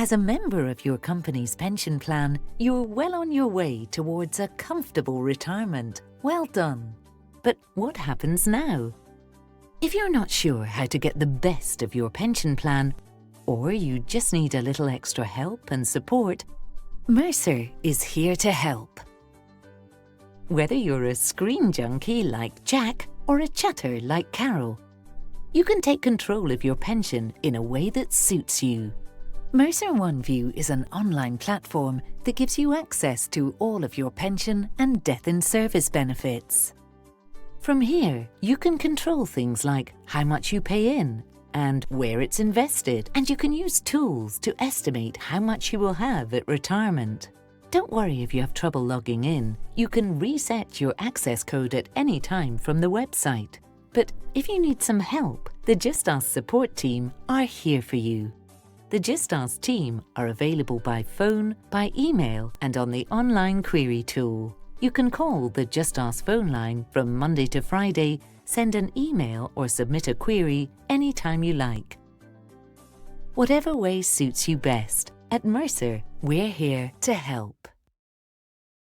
As a member of your company's pension plan, you're well on your way towards a comfortable retirement. Well done! But what happens now? If you're not sure how to get the best of your pension plan, or you just need a little extra help and support, Mercer is here to help. Whether you're a screen junkie like Jack or a chatter like Carol, you can take control of your pension in a way that suits you. Mercer OneView is an online platform that gives you access to all of your pension and death in service benefits. From here, you can control things like how much you pay in and where it's invested, and you can use tools to estimate how much you will have at retirement. Don't worry if you have trouble logging in. You can reset your access code at any time from the website. But if you need some help, the JustASK support team are here for you. The JustASK team are available by phone, by email, and on the online query tool. You can call the JustASK phone line from Monday to Friday, send an email or submit a query anytime you like. Whatever way suits you best, at Mercer, we're here to help.